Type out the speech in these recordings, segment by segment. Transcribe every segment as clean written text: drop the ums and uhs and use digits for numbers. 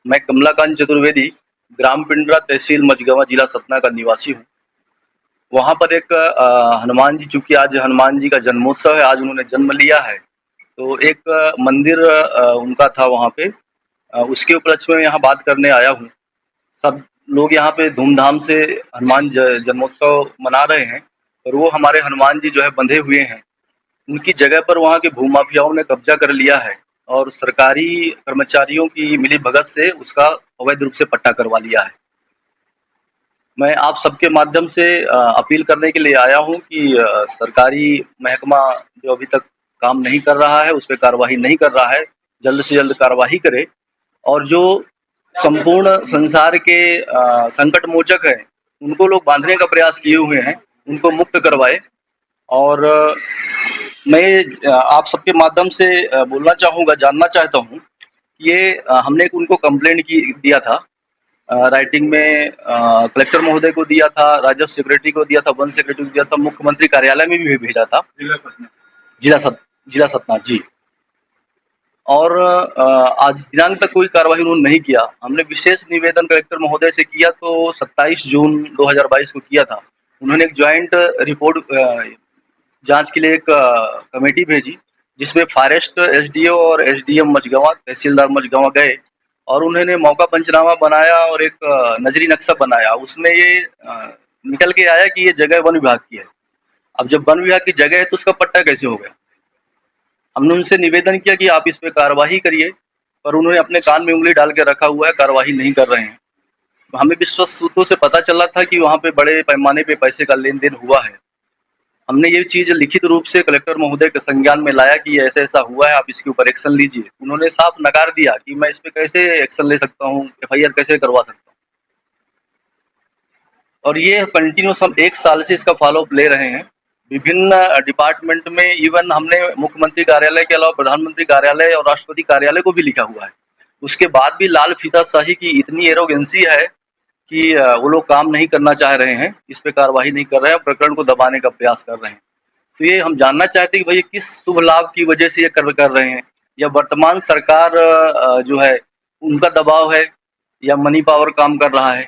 मैं कमलाकांत चतुर्वेदी, ग्राम पिंडरा, तहसील मझगवां, जिला सतना का निवासी हूँ। वहाँ पर एक हनुमान जी, चूँकि आज हनुमान जी का जन्मोत्सव है, आज उन्होंने जन्म लिया है, तो एक मंदिर उनका था वहाँ पे। उसके उपलक्ष्य में यहाँ बात करने आया हूँ। सब लोग यहाँ पे धूमधाम से हनुमान जन्मोत्सव मना रहे हैं, और वो हमारे हनुमान जी जो है बंधे हुए हैं। उनकी जगह पर वहाँ के भूमाफियाओं ने कब्जा कर लिया है, और सरकारी कर्मचारियों की मिलीभगत से उसका अवैध रूप से पट्टा करवा लिया है। मैं आप सबके माध्यम से अपील करने के लिए आया हूँ कि सरकारी महकमा जो अभी तक काम नहीं कर रहा है, उस पे कार्रवाई नहीं कर रहा है, जल्द से जल्द कार्रवाई करे, और जो संपूर्ण संसार के संकट मोचक हैं, उनको लोग बांधने का प्रयास किए हुए हैं, उनको मुक्त करवाए। और मैं आप सबके माध्यम से बोलना चाहूँगा, जानना चाहता हूँ, ये हमने उनको कंप्लेंट दिया था, राइटिंग में कलेक्टर महोदय को दिया था, राजस्व सेक्रेटरी को दिया था, वन सेक्रेटरी को दिया था, मुख्यमंत्री कार्यालय में भी भेजा था, जिला सतना जी। और आज दिनांक तक कोई कार्रवाई उन्होंने नहीं किया। हमने विशेष निवेदन कलेक्टर महोदय से किया तो 27 जून 2022 को किया था। उन्होंने एक ज्वाइंट रिपोर्ट जांच के लिए एक कमेटी भेजी, जिसमें फॉरेस्ट एसडीओ और एसडीएम मझगवां, तहसीलदार मझगवां गए, और उन्होंने मौका पंचनामा बनाया और एक नजरी नक्शा बनाया। उसमें ये निकल के आया कि ये जगह वन विभाग की है। अब जब वन विभाग की जगह है तो उसका पट्टा कैसे हो गया? हमने उनसे निवेदन किया कि आप इस पे कार्यवाही करिए, पर उन्होंने अपने कान में उंगली डाल के रखा हुआ है, कार्यवाही नहीं कर रहे हैं। हमें विश्वस्त सूत्रों से पता चला था कि वहाँ पे बड़े पैमाने पे पैसे का लेन-देन हुआ है। हमने ये चीज़ लिखित रूप से कलेक्टर महोदय के संज्ञान में लाया कि ऐसा-ऐसा हुआ है, आप इसके ऊपर एक्शन लीजिए। उन्होंने साफ नकार दिया कि मैं इस पे कैसे एक्शन ले सकता हूँ, एफआईआर कैसे करवा सकता हूँ। और ये कंटिन्यूअस हम 1 साल से इसका फ़ॉलो-अप ले रहे हैं। विभिन्न डिपार्टमेंट में, इवन हमने मुख्यमंत्री कार्यालय के अलावा प्रधानमंत्री कार्यालय और राष्ट्रपति कार्यालय को भी लिखा हुआ है। उसके बाद भी लाल फीताशाही की इतनी एरोगेंसी है कि वो लोग काम नहीं करना चाह रहे हैं, इस पे कार्रवाई नहीं कर रहे हैं, प्रकरण को दबाने का प्रयास कर रहे हैं। तो ये हम जानना चाहते हैं कि भाई ये किस शुभ लाभ की वजह से ये कर रहे हैं, या वर्तमान सरकार जो है उनका दबाव है, या मनी पावर काम कर रहा है?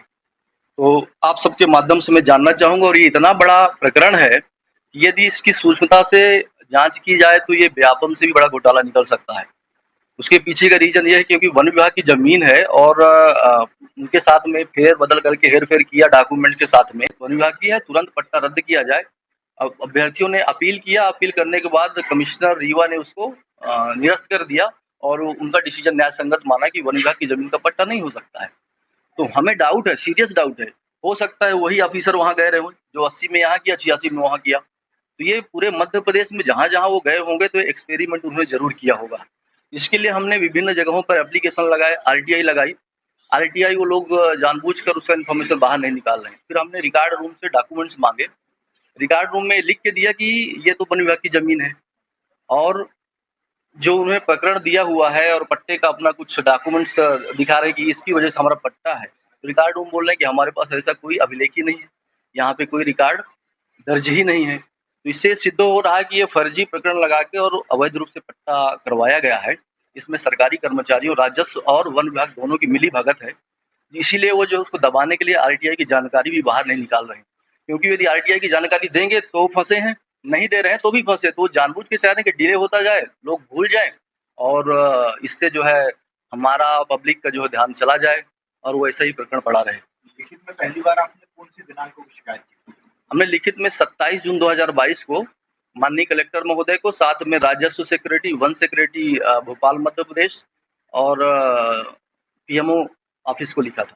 तो आप सबके माध्यम से मैं जानना चाहूँगा, और ये इतना बड़ा प्रकरण है कि यदि इसकी सूक्ष्मता से जाँच की जाए तो ये व्यापम से भी बड़ा घोटाला निकल सकता है। उसके पीछे का रीज़न ये है क्योंकि वन विभाग की ज़मीन है, और उनके साथ में फेर-बदल करके हेर-फेर किया डॉक्यूमेंट के साथ में, वन विभाग की है, तुरंत पट्टा रद्द किया जाए। अब अभ्यर्थियों ने अपील किया, अपील करने के बाद कमिश्नर रीवा ने उसको निरस्त कर दिया, और उनका डिसीजन न्याय संगत माना कि वन विभाग की ज़मीन का पट्टा नहीं हो सकता है। तो हमें डाउट है, सीरियस डाउट है। हो सकता है वही ऑफिसर वहाँ गए रहे हों, जो 80 में यहाँ किया, 86 में वहाँ किया। तो ये पूरे मध्य प्रदेश में जहाँ-जहाँ वो गए होंगे तो एक्सपेरिमेंट उन्होंने ज़रूर किया होगा। इसके लिए हमने विभिन्न जगहों पर एप्लीकेशन लगाए, आरटीआई लगाई। आरटीआई वो लोग जानबूझकर उसका इन्फॉर्मेशन बाहर नहीं निकाल रहे हैं। फिर हमने रिकॉर्ड रूम से डॉक्यूमेंट्स माँगे। रिकॉर्ड रूम में लिख के दिया कि ये तो वन विभाग की ज़मीन है, और जो उन्हें प्रकरण दिया हुआ है और पट्टे का अपना कुछ डॉक्यूमेंट्स दिखा रहे हैं कि इसकी वजह से हमारा पट्टा है। रिकॉर्ड रूम बोल रहे हैं कि हमारे पास ऐसा कोई अभिलेख ही नहीं है, यहाँ पे कोई रिकॉर्ड दर्ज ही नहीं है। तो इससे सिद्ध हो रहा है कि ये फर्जी प्रकरण लगा के और अवैध रूप से पट्टा करवाया गया है। इसमें सरकारी कर्मचारियों, राजस्व और वन विभाग दोनों की मिलीभगत है। इसीलिए वो जो उसको दबाने के लिए आरटीआई की जानकारी भी बाहर नहीं निकाल रहे हैं। क्योंकि यदि आरटीआई की जानकारी देंगे तो फँसे हैं, नहीं दे रहे हैं तो भी फँसे। तो वो जानबूझ के चाह रहे हैं कि डिले होता जाए, लोग भूल जाएँ, और इससे जो है हमारा पब्लिक का जो है ध्यान चला जाए, और वो ऐसा ही प्रकरण पड़ा रहे। लिखित में पहली बार आपने कौन-सी दिनांक को शिकायत की? हमने लिखित में 27 जून 2022 को माननीय कलेक्टर महोदय को, साथ में राजस्व secretary, one secretary Bhopal Madhya Pradesh, और पीएमओ ऑफिस को लिखा था।